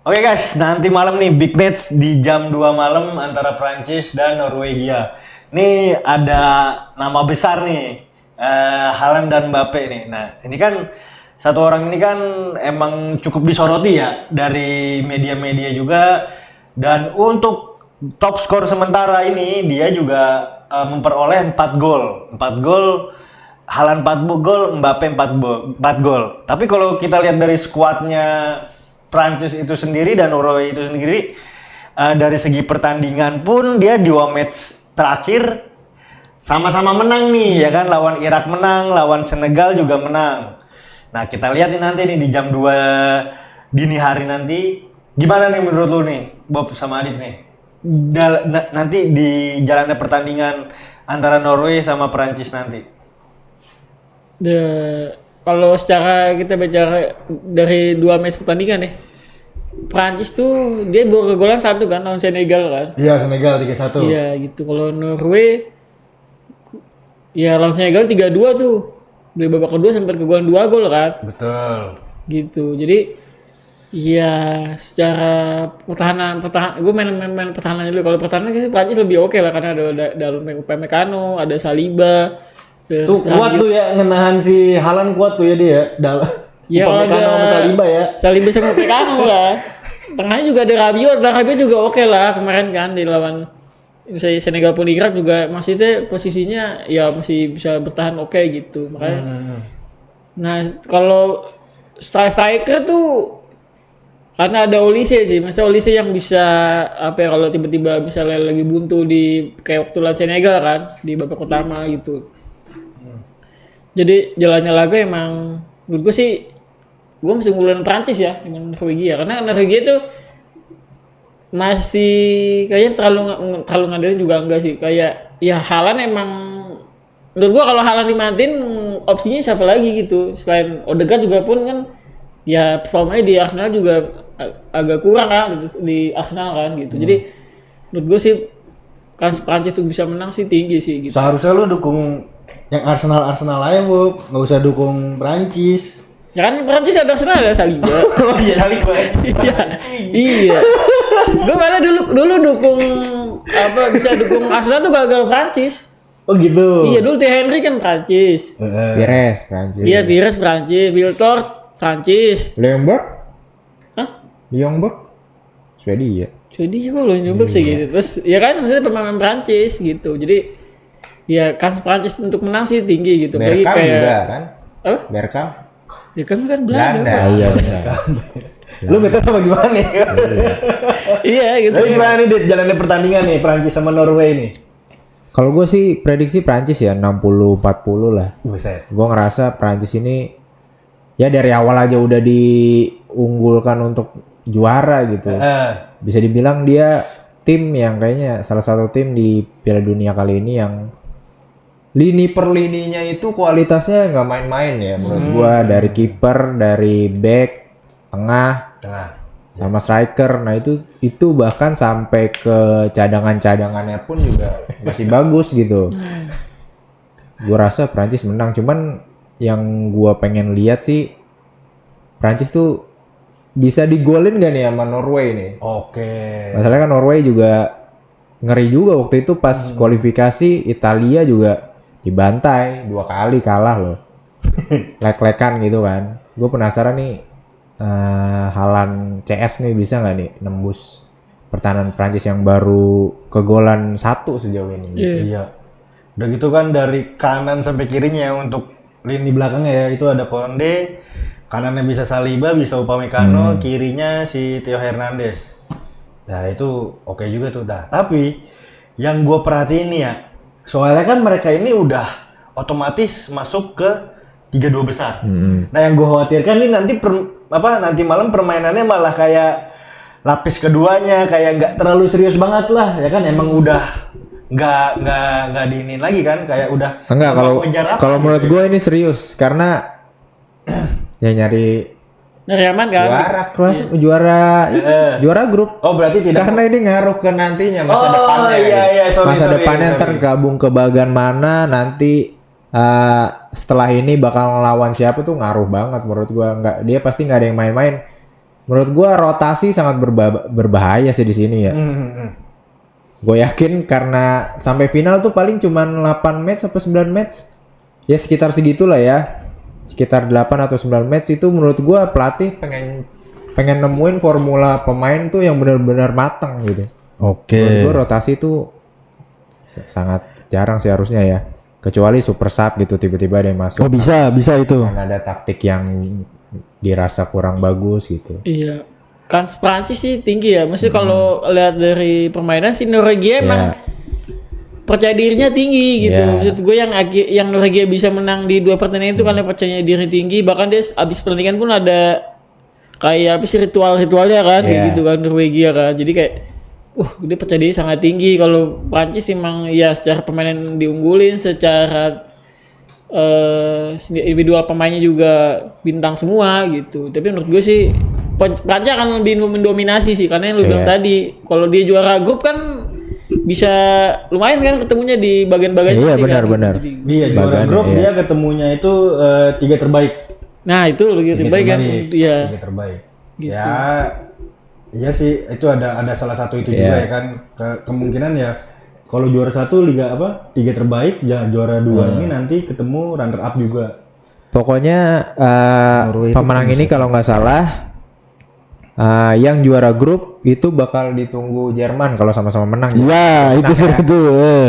Oke guys, nanti malam nih big match di jam 2 malam antara Prancis dan Norwegia. Nih ada nama besar nih, Haaland dan Mbappe nih. Nah, ini kan satu orang ini kan emang cukup disoroti ya dari media-media juga. Dan untuk top skor sementara ini dia juga memperoleh 4 gol. 4 gol, Haaland 4 gol, Mbappe 4 gol. Tapi kalau kita lihat dari skuadnya Prancis itu sendiri dan Norway itu sendiri, dari segi pertandingan pun dia 2 match terakhir sama-sama menang nih ya kan, lawan Irak menang, lawan Senegal juga menang. Nah, kita lihat nih nanti nih di jam 2 dini hari nanti gimana nih menurut lu nih Bob sama Adit nih. Nanti di jalannya pertandingan antara Norway sama Prancis nanti. Kalau secara kita bicara dari 2 match pertandingan nih, Prancis tuh dia baru kegolan 1 kan lawan Senegal kan. Iya, Senegal 3-1. Iya gitu. Kalau Norway ya lawan Senegal 3-2 tuh. Di babak kedua sempat kegolan 2 gol kan. Betul. Gitu. Jadi ya secara pertahanan gue main pertahanan dulu. Kalau pertahanan sih Prancis lebih oke lah karena ada dalam Upamecano, ada Saliba. Tuh kuat tuh ya, ngenahan si Haaland kuat tuh ya dia. Ya kalau ada sama Saliba ya. Saliba sama Upamecano lah. Tengahnya juga ada Rabiot juga oke lah kemarin kan di lawan misalnya Senegal pun Irak juga maksudnya posisinya ya masih bisa bertahan oke gitu. Makanya nah kalau striker tuh karena ada Olise sih, masa Olise yang bisa apa ya kalau tiba-tiba misalnya lagi buntu di kayak waktu lawan Senegal kan di babak utama gitu. Jadi jalannya laga emang menurut gue sih gue mesti ngulain Prancis ya dengan Norwegia karena Norwegia tuh masih kayaknya terlalu ngandelin juga enggak sih, kayak ya Haaland emang menurut gue kalau Haaland dimatiin opsinya siapa lagi gitu selain Odegaard juga pun kan ya performanya di Arsenal juga agak kurang kan di Arsenal kan gitu. Jadi menurut gue sih kan Prancis tuh bisa menang sih tinggi sih gitu. Seharusnya lu dukung yang Arsenal aja, Bu. Nggak usah dukung Prancis. Ya kan Prancis ada Arsenal ada Saliba. Oh iya, Saliba. Iya. Gue malah dulu dukung apa bisa dukung Arsenal tuh gara-gara Prancis. Oh gitu. Iya dulu Thierry Henry kan Prancis. Pires Prancis. Iya Pires Prancis, Wiltord Prancis. Leonberg? Hah? Leonberg? Swedia. Jadi kok lo nyumbel sih gitu. Terus ya kan maksudnya pemain Prancis gitu. Jadi ya kan Prancis untuk menang sih tinggi gitu. Bergkamp kayak juga kan? apa? Bergkamp? Ya kan Belanda. Iya benar. Lu ngetes sama gimana nih? Iya gitu. Tapi gimana nih Dit, jalannya pertandingan nih Prancis sama Norway nih? Kalau gue sih prediksi Prancis ya 60-40 lah. Buset. Gue ngerasa Prancis ini ya dari awal aja udah diunggulkan untuk juara gitu. Bisa dibilang dia tim yang kayaknya salah satu tim di Piala Dunia kali ini yang lini per lininya itu kualitasnya nggak main-main ya menurut gue, dari kiper, dari back, tengah, sama striker. Nah itu bahkan sampai ke cadangannya pun juga masih bagus gitu. Gue rasa Prancis menang, cuman yang gue pengen lihat sih Prancis tuh bisa digolin gak nih sama Norway nih. Oke. Masalahnya kan Norway juga ngeri juga waktu itu pas kualifikasi Italia juga dibantai 2 kali kalah loh. Lek-lekan gitu kan. Gue penasaran nih Haaland CS nih bisa nggak nih nembus pertahanan Prancis yang baru kegolan 1 sejauh ini gitu. Iya. Udah gitu kan dari kanan sampai kirinya untuk lini belakangnya ya itu ada Konde, kanannya bisa Saliba, bisa Upamecano, kirinya si Theo Hernandez. Nah itu oke juga tuh dah. Tapi yang gue perhatiin nih ya, soalnya kan mereka ini udah otomatis masuk ke 32 besar. Nah yang gue khawatirkan nih nanti malam permainannya malah kayak lapis keduanya, kayak nggak terlalu serius banget lah ya kan, emang udah nggak diinin lagi kan, kayak udah enggak. Kalau menurut gue ini serius karena ya nyari aman kan? Juara kelas, juara grup. Oh berarti tidak. Karena ini ngaruh ke nantinya masa depannya. Iya, masa depannya tergabung ke bagian mana nanti setelah ini bakal ngelawan siapa tuh ngaruh banget menurut gua. Dia pasti nggak ada yang main-main. menurut gua rotasi sangat berbahaya sih di sini ya. Gue yakin karena sampai final tuh paling cuman 8 match atau 9 match. Ya sekitar segitulah ya. Sekitar 8 atau 9 match itu menurut gua pelatih pengen nemuin formula pemain tuh yang benar-benar matang gitu. Oke. Menurut gua rotasi tuh sangat jarang sih harusnya ya. Kecuali super sub gitu tiba-tiba ada yang masuk. Oh bisa itu. Karena ada taktik yang dirasa kurang bagus gitu. Iya. Kan Prancis sih tinggi ya. Maksudnya kalau lihat dari permainan si Norwegia emang percaya dirinya tinggi gitu. Maksud gue yang Norwegia bisa menang di 2 pertandingan itu karena percaya diri tinggi. Bahkan dia abis pertandingan pun ada kayak apa sih ritualnya kan kayak gitu kan Norwegia kan. Jadi kayak dia percaya diri sangat tinggi. Kalau Prancis emang ya secara permainan diunggulin, secara individual pemainnya juga bintang semua gitu. Tapi menurut gue sih Prancis akan lebih mendominasi sih karena yang lu bilang tadi kalau dia juara grup kan bisa lumayan kan ketemunya di bagian-bagian. Iya benar. Iya juara grup dia ketemunya itu 3 terbaik. Nah itu lebih terbaik kan. Iya. 3 terbaik. Gitu. Ya iya sih itu ada salah satu itu juga ya kan kemungkinan ya kalau juara 1 liga 3 terbaik juara 2 ini nanti ketemu runner up juga. Pokoknya pemenang ini kalau nggak salah yang juara grup itu bakal ditunggu Jerman kalau sama-sama menang. Iya, itu sih itu.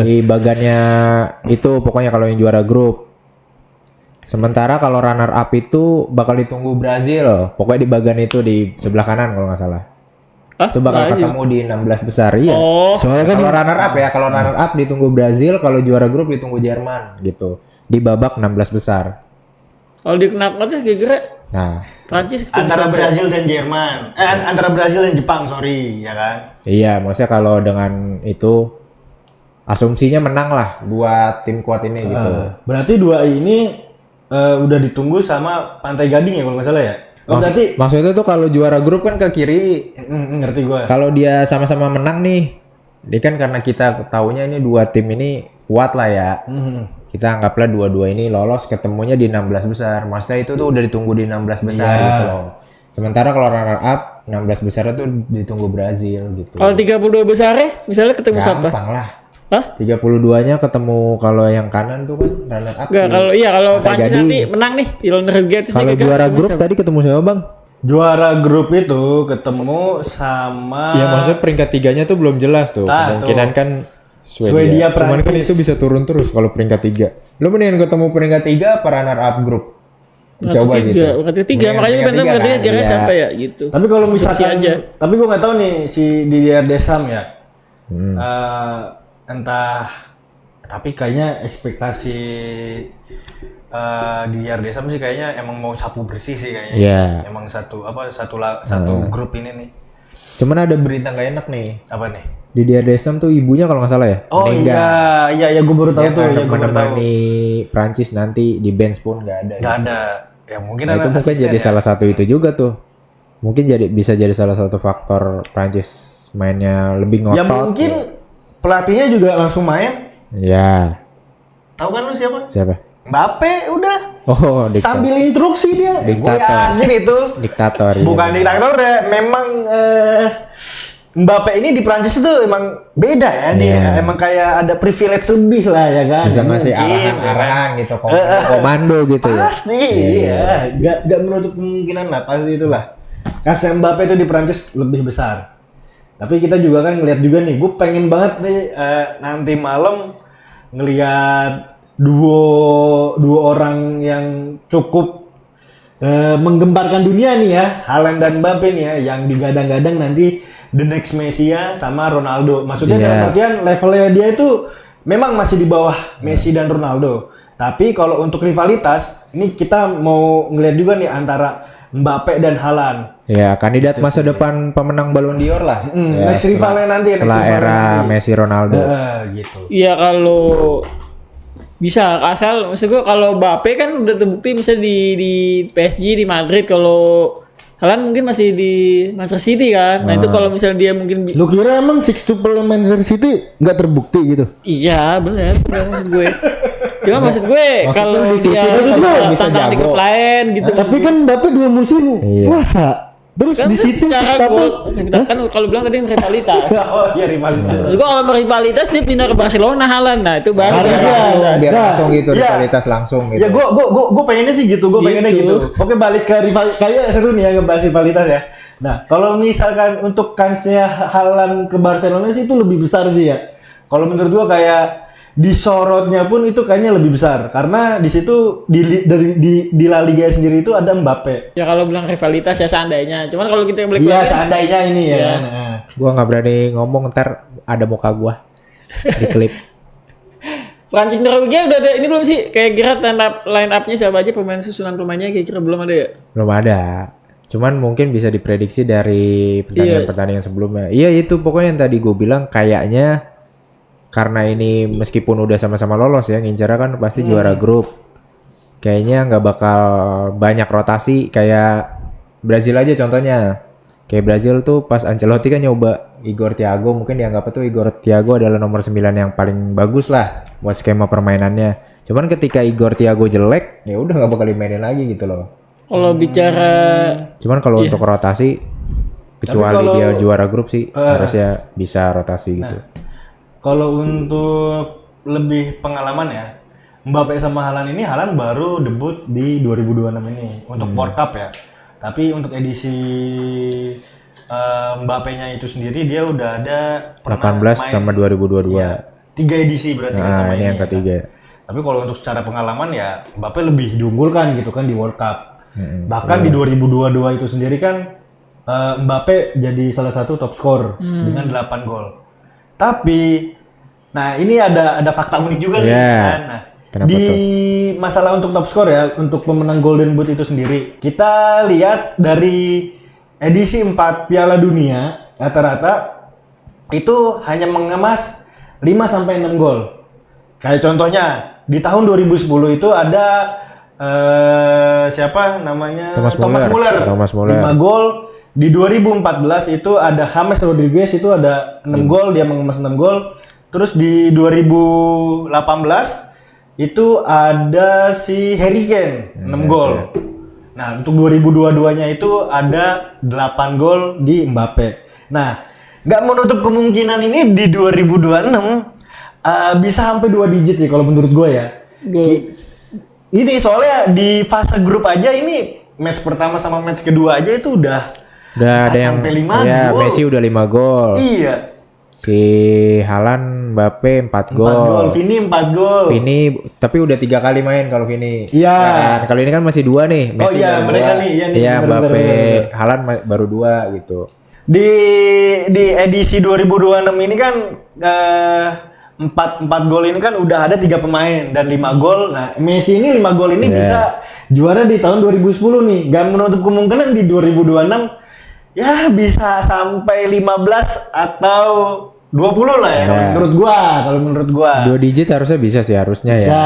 Di bagannya itu pokoknya kalau yang juara grup. Sementara kalau runner up itu bakal ditunggu Brazil. Pokoknya di bagan itu di sebelah kanan kalau nggak salah. Itu bakal ketemu di 16 besar. Iya. Soalnya kan kalau runner up ya, kalau runner up ditunggu Brazil, kalau juara grup ditunggu Jerman gitu. Di babak 16 besar. Kalau di knockout kira-kira Prancis antara Brazil dan Jerman. Antara Brazil dan Jepang, sorry, ya kan? Iya, maksudnya kalau dengan itu asumsinya menang lah 2 tim kuat ini gitu. Berarti 2 ini udah ditunggu sama Pantai Gading ya kalau nggak salah ya? Berarti maksudnya tuh kalau juara grup kan ke kiri. Ngerti gua. Kalau dia sama-sama menang nih, dia kan karena kita taunya ini 2 tim ini kuat lah ya. Kita anggaplah 2-2 ini lolos ketemunya di 16 besar. Maksudnya itu tuh udah ditunggu di 16 besar gitu loh. Sementara kalau runner up 16 besar itu ditunggu Brazil gitu. Kalau 32 besarnya misalnya ketemu siapa? Gampang lah. Hah? 32-nya ketemu kalau yang kanan tuh kan runner up. Enggak, kalau Prancis nanti menang nih di Norwegia itu kalau juara grup tadi ketemu siapa, Bang? Juara grup itu ketemu sama Ya maksudnya peringkat 3-nya tuh belum jelas tuh. Kemungkinan kan Swedia Cuman kan Prancis. itu bisa turun terus kalau peringkat 3. Lu mendingan ketemu peringkat 3 apa runner up grup? Coba gitu. Peringkat 3 makanya gue bilang peringkat 3 kira siapa ya gitu. Tapi kalau misalkan tapi gue nggak tahu nih si Didier Deschamps ya. Entah tapi kayaknya ekspektasi Didier Deschamps sih kayaknya emang mau sapu bersih sih kayaknya. Iya. Emang satu grup ini nih. Cuman ada berita nggak enak nih. Apa nih? Didier Deschamps tuh ibunya kalau nggak salah ya. Oh meninggal. iya gue baru tahu Dia tuh. kan Ya, gue baru tahu. menemani Prancis nanti di bench pun nggak ada. Nggak ada. Ya mungkin Nah, itu mungkin jadi salah satu itu juga tuh. Mungkin bisa jadi salah satu faktor Prancis mainnya lebih ngotot. Ya mungkin pelatihnya juga langsung main. Ya. Tahu kan lu siapa? Siapa? Mbappe udah. Oh, Sambil instruksi dia. Diktator. Gue yakin itu. Diktator. Bukan diktator ya. Memang Mbappe ini di Prancis itu emang beda ya. Dia emang kayak ada privilege lebih lah ya kan. Bisa ngasih Mungkin, arahan-arahan gitu, komando gitu ya. Pasti iya. Gak menutup kemungkinan lah. Pasti itulah. Kasih Mbappe itu di Prancis lebih besar. Tapi kita juga kan ngelihat juga nih. Gue pengen banget nih nanti malam ngelihat dua orang yang cukup menggemparkan dunia nih ya, Haaland dan Mbappe nih ya, yang digadang-gadang nanti the next Messi ya sama Ronaldo. Maksudnya dalam artian levelnya dia itu memang masih di bawah Messi dan Ronaldo. Tapi kalau untuk rivalitas, ini kita mau ngeliat juga nih antara Mbappe dan Haaland. Ya, kandidat masa depan pemenang Ballon d'Or lah. Ya, next rivalnya nanti. Setelah era Messi Ronaldo. Gitu. Iya kalau bisa asal maksud gue kalau Mbappe kan udah terbukti misalnya di PSG di Madrid, kalau Haaland mungkin masih di Manchester City kan. Nah itu kalau misalnya dia mungkin Lu kira emang sextuple Manchester City nggak terbukti gitu? iya benar maksud gue. Cuma maksud gue kalau di City dia bisa tantang di klub lain gitu. Tapi kan Mbappe 2 musim puasa. Terus Kan di situ secara satu gol, kan kalau bilang tadi rivalitas. oh iya rivalitas. Jadi kalau mau rivalitas dia pindah ke Barcelona Haaland. Nah, itu baru Harusnya. rivalitas. Biar Nah, langsung gitu, iya. rivalitas langsung gitu. Ya gue pengennya sih gitu, gue pengennya Gitu. gitu. Oke balik ke rival, kayak seru nih ya ngebahas rivalitas ya. Nah kalau misalkan untuk kansnya Haaland ke Barcelona sih itu lebih besar sih ya. Kalau menurut gue kayak disorotnya pun itu kayaknya lebih besar karena di situ di La Liga sendiri itu ada Mbappe. Ya kalau bilang rivalitas ya seandainya. Cuman kalau kita balik Iya lagi, seandainya ini ya. Iya. Nah. Gua nggak berani ngomong, ntar ada muka gua di klip. Prancis Norwegia udah ada ini belum sih? Kayak kira line up-nya siapa aja pemain susunan pemainnya kira-kira belum ada ya? Belum ada. Cuman mungkin bisa diprediksi dari pertandingan-pertandingan sebelumnya. Iya itu pokoknya yang tadi gue bilang kayaknya karena ini meskipun udah sama-sama lolos ya, ngincernya kan pasti juara grup. Kayaknya nggak bakal banyak rotasi kayak Brazil aja contohnya. Kayak Brazil tuh pas Ancelotti kan nyoba Igor Thiago, mungkin dianggap tuh Igor Thiago adalah nomor 9 yang paling bagus lah buat skema permainannya. Cuman ketika Igor Thiago jelek, ya udah nggak bakal dimainin lagi gitu loh. Kalau bicara Cuman kalau untuk rotasi, kecuali kalau- dia juara grup sih, harusnya bisa rotasi gitu. Kalau untuk lebih pengalaman ya, Mbappe sama Haaland ini Haaland baru debut di 2026 ini untuk World Cup ya. Tapi untuk edisi Mbappe-nya itu sendiri dia udah ada 18 sama 2022. Iya, 3 edisi berarti kan sama Nah, ini yang ya. ketiga. Tapi kalau untuk secara pengalaman ya Mbappe lebih diunggulkan gitu kan di World Cup. Bahkan di 2022 itu sendiri kan Mbappe jadi salah satu top skor dengan 8 gol. Tapi nah ini ada fakta unik juga nih Iya. kan. Nah, Kenapa di masalah untuk top skor ya, untuk pemenang Golden Boot itu sendiri. Kita lihat dari edisi 4 Piala Dunia rata-rata itu hanya mengemas 5 sampai 6 gol. Kayak contohnya di tahun 2010 itu ada siapa namanya? Thomas Muller. 5 gol. Di 2014 itu ada James Rodriguez itu ada 6 gol, dia mengemas 6 gol. Terus di 2018 itu ada si Harry Kane 6 gol. Nah, untuk 2022-nya itu ada 8 gol di Mbappe. Nah, nggak menutup kemungkinan ini di 2026 bisa sampai 2 digit sih kalau menurut gue ya. Ini soalnya di fase grup aja ini match pertama sama match kedua aja itu udah ada yang sampai 5 ya gol. Messi udah 5 gol. Iya. Si Haaland, Mbappe 4 4 gol, gol. Vini 4 gol. Vini tapi udah 3 kali main kalau Vini. Iya. Kan, kalau ini kan masih 2 nih. Messi iya, baru mereka 2. nih, iya nih, Iya, bener, Mbappe, bener. Haaland baru 2 gitu. Di edisi 2026 ini kan 4 gol ini kan udah ada 3 pemain dan 5 gol. Nah, Messi ini 5 gol ini bisa juara di tahun 2010 nih. Gak menutup kemungkinan di 2026 ya bisa sampai 15 atau 20 lah ya kalau menurut gua. 2 digit harusnya bisa sih harusnya ya. Bisa.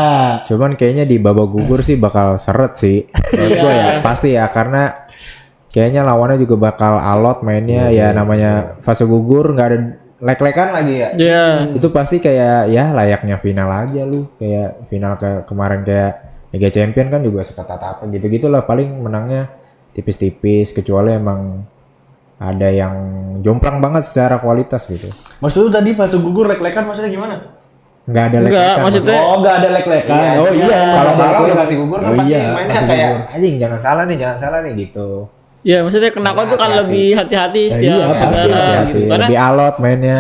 Cuman kayaknya di babak gugur sih bakal seret sih. Menurut gue ya pasti ya karena kayaknya lawannya juga bakal alot mainnya ya namanya fase gugur nggak ada lek-lekan lagi ya. Iya. Itu pasti kayak ya layaknya final aja lu kayak final kemarin kayak Liga Champion kan juga seketat apa gitu-gitu lah paling menangnya tipis-tipis kecuali emang ada yang jomplang banget secara kualitas gitu. Maksud lu tadi fase gugur lek-lekan maksudnya gimana? Nggak ada Enggak, lek-lekan. maksudnya Oh, nggak ada lek-lekan. Oh iya, Kalau nggak ada kalah udah lek-lekan. pasti gugur kan Oh pasti iya, mainnya pasti kayak gugur. anjing jangan salah nih gitu. Ya maksudnya kenapa tuh kan lebih hati-hati setiap iya, pasti, negara Pasti gitu. Karena lebih alot mainnya.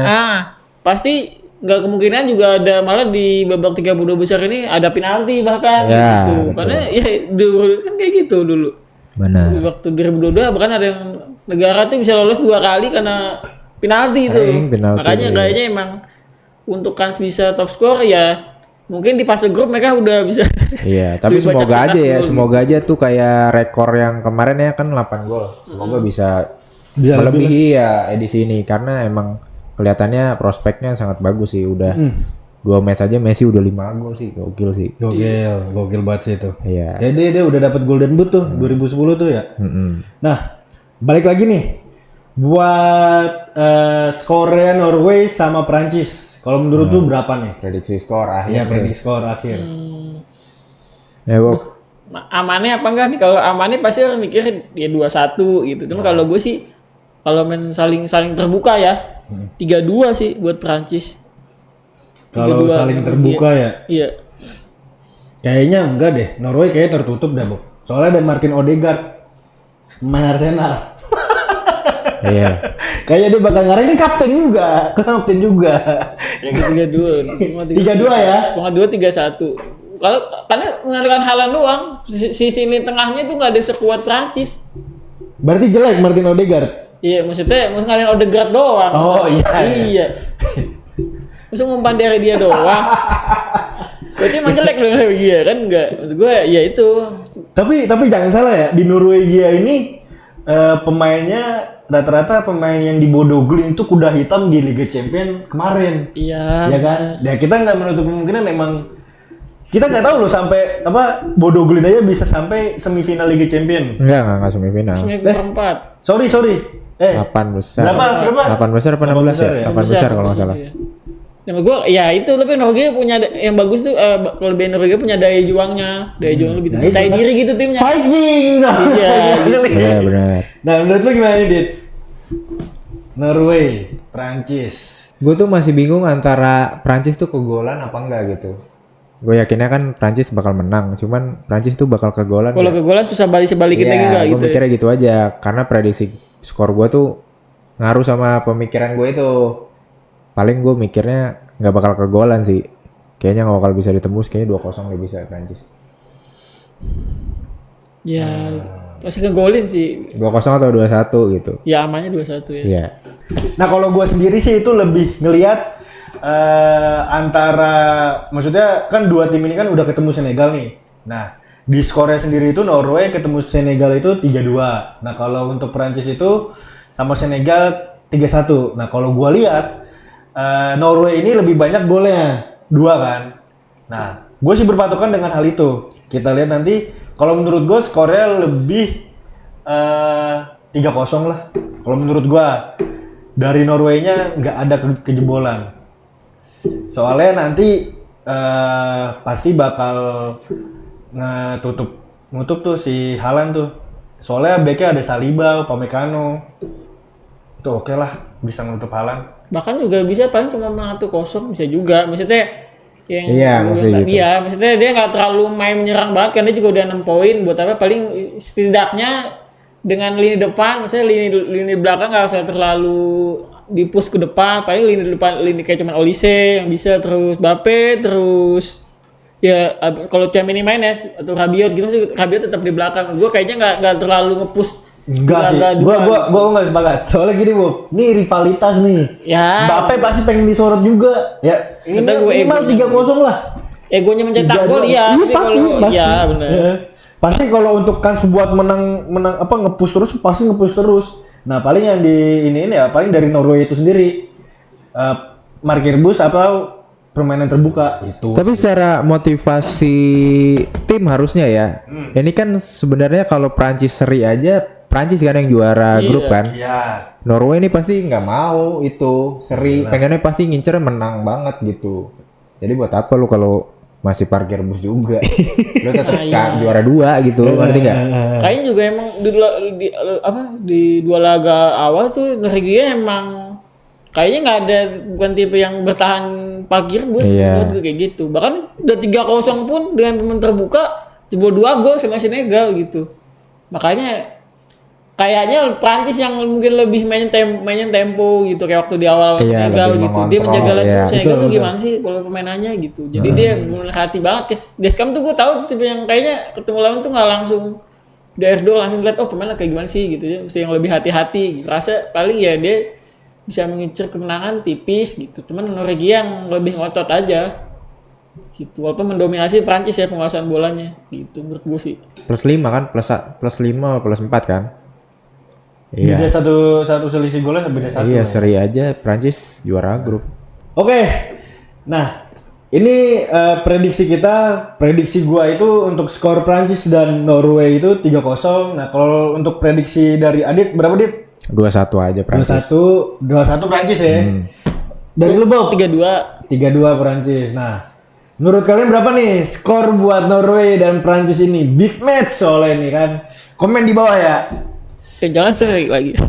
pasti nggak kemungkinan juga ada malah di babak 32 besar ini ada penalti bahkan Ya, gitu. betul. Karena ya dulu kan kayak gitu dulu. Benar. Di waktu 2022 bahkan ada yang negara tuh bisa lolos 2 kali karena penalti itu. Sering penalti, Makanya iya. kayaknya emang untuk kans bisa top score ya mungkin di fase grup mereka udah bisa. Iya, tapi Lebih banyak semoga aja cetak ya, gol semoga aja tuh kayak rekor yang kemarin ya kan 8 gol. Semoga bisa Bisa melebihi ya edisi ini karena emang kelihatannya prospeknya sangat bagus sih udah 2 match aja Messi udah 5 gol sih, gokil sih. Gokil banget sih itu. Iya. Ya dia udah dapat Golden Boot tuh 2010 tuh ya. Nah, balik lagi nih buat skornya Norway sama Prancis. Kalau menurut lu berapa nih? Prediksi skor akhir. Ya prediksi skor akhir. Ya, Bob. amannya apa enggak nih? Kalau amannya pasti orang mikir ya 2-1 gitu. Cuma kalau gue sih kalau main saling terbuka ya 3-2 sih buat Prancis. Kalau saling terbuka ya. Iya. Kayaknya enggak deh. Norway kayaknya tertutup dah, Bob. Soalnya ada Martin Odegaard pemain Arsenal. Iya. Kayaknya dia bakal ngarahin kan kapten juga. Ya kan? 3-2. 3-2 ya. Cuma 2-3-1. Kalau karena mengandalkan Haaland doang, sisi ini tengahnya tuh nggak ada sekuat Prancis. Berarti jelek Martin Odegaard. Iya, maksudnya ngalahin Odegaard doang. Oh iya. Iya. Masa ngumpan dari dia doang. Berarti emang jelek dong Norwegia kan enggak? Maksud gue ya itu. Tapi jangan salah ya, di Norwegia ini pemainnya rata-rata pemain yang di Bodo Glimt itu kuda hitam di Liga Champions kemarin. Iya. Ya kan? Ya kita nggak menutup kemungkinan emang kita nggak tahu loh sampai apa Bodo Glimt aja bisa sampai semifinal Liga Champions. Enggak semifinal. Perempat. Sorry. 8 besar. Berapa? 8 besar apa 16 ya? 8 besar kalau nggak salah. Ya gue ya itu tapi Norwegia punya yang bagus tuh kalau lebih Norwegia punya daya juangnya lebih percaya diri gitu timnya. Fighting. Iya benar. Nah menurut lu gimana nih Dit? Norway, Prancis. Gue tuh masih bingung antara Prancis tuh kegolan apa enggak gitu. Gue yakinnya kan Prancis bakal menang, cuman Prancis tuh bakal kegolan. Kalau kegolan susah sebalikin lagi enggak gitu. Gue mikirnya gitu aja karena prediksi skor gue tuh ngaruh sama pemikiran gue itu. Paling gue mikirnya nggak bakal kegolan sih. Kayaknya nggak bakal bisa ditembus. Kayaknya 2-0 dia bisa Prancis. Ya pasti kegolin sih. 2-0 atau 2-1 gitu. Ya amannya 2-1 ya. Iya. Nah kalau gue sendiri sih itu lebih ngelihat antara maksudnya kan dua tim ini kan udah ketemu Senegal nih. Nah di skornya sendiri itu Norway ketemu Senegal itu 3-2. Nah kalau untuk Prancis itu sama Senegal 3-1. Nah kalau gue lihat Norway ini lebih banyak golnya 2 kan. Nah, gue sih berpatokan dengan hal itu. Kita lihat nanti. Kalau menurut gue skornya lebih 3-0 lah. Kalau menurut gue dari Norway-nya nggak ada kejebolan. Soalnya nanti pasti bakal nutup tuh si Haaland tuh. Soalnya backnya ada Saliba, Upamecano. Itu oke lah bisa nutup Haaland. Bahkan juga bisa paling cuma menang 1-0 bisa juga. Maksudnya yang maksudnya gitu. Iya, maksudnya dia nggak terlalu main menyerang banget kan dia juga udah 6 poin buat apa paling setidaknya dengan lini depan misalnya lini belakang nggak usah terlalu di-push ke depan, paling lini depan kayak cuman Olise yang bisa terus Mbappe terus ya kalau Tchouaméni main ya atau Rabiot gitu sih Rabiot tetap di belakang. Gue kayaknya nggak terlalu nge-push. Enggak sih, gua enggak sepakat. Soalnya gini, Bu. Ini rivalitas nih. Ya. Mbappe pasti pengen disorot juga. Ya, ini minimal 3-0 lah. Egonya mencetak gol ya. Iya, pasti. Iya, benar. Ya. Pasti kalau untuk kan buat menang apa nge-push terus pasti nge-push terus. Nah, paling yang di ini ya paling dari Norway itu sendiri. Markir bus atau permainan terbuka itu. Tapi secara motivasi tim harusnya ya. Ini kan sebenarnya kalau Prancis seri aja Prancis kan yang juara grup kan. Iya. Norway ini pasti nggak mau itu seri. Pengennya pasti ngincer menang banget gitu. Jadi buat apa lu kalau masih parkir bus juga? Lu tetap juara 2 gitu, ngerti nggak? Kayaknya juga emang di dua laga awal tuh Norwegia emang kayaknya nggak ada bukan tipe yang bertahan parkir bus kayak gitu. Bahkan udah 3-0 pun dengan pemain terbuka jebol 2 gol sama Senegal gitu. Makanya kayaknya Prancis yang mungkin lebih mainin tempo gitu kayak waktu di awal Senegal gitu. Dia menjaga Senegal tuh gimana sih kalau pemainannya gitu. Jadi dia benar-hati banget. Deskam tuh gue tahu tipe yang kayaknya ketemu lawan tuh nggak langsung dari dulu langsung lihat pemainnya kayak gimana sih gitu ya. Mesti yang lebih hati-hati. Rasa paling ya dia bisa mengincar kemenangan tipis gitu. Cuman Norwegia yang lebih ngotot aja. Gitu. Walaupun mendominasi Prancis ya penguasaan bolanya gitu menurut gue sih. Plus 5 kan, plus 5 plus 4 kan. Iya. Beda satu selisih golnya beda 1. Iya, seri aja Prancis juara grup. Oke. Nah, ini prediksi gua itu untuk skor Prancis dan Norway itu 3-0. Nah, kalau untuk prediksi dari Adit berapa, Dit? 2-1 aja Prancis. 2-1 Prancis ya. Dari lu, Bob? 3-2 Prancis. Nah, Menurut kalian berapa nih skor buat Norway dan Prancis ini? Big match soalnya ini kan. Komen di bawah ya. Jangan sering lagi.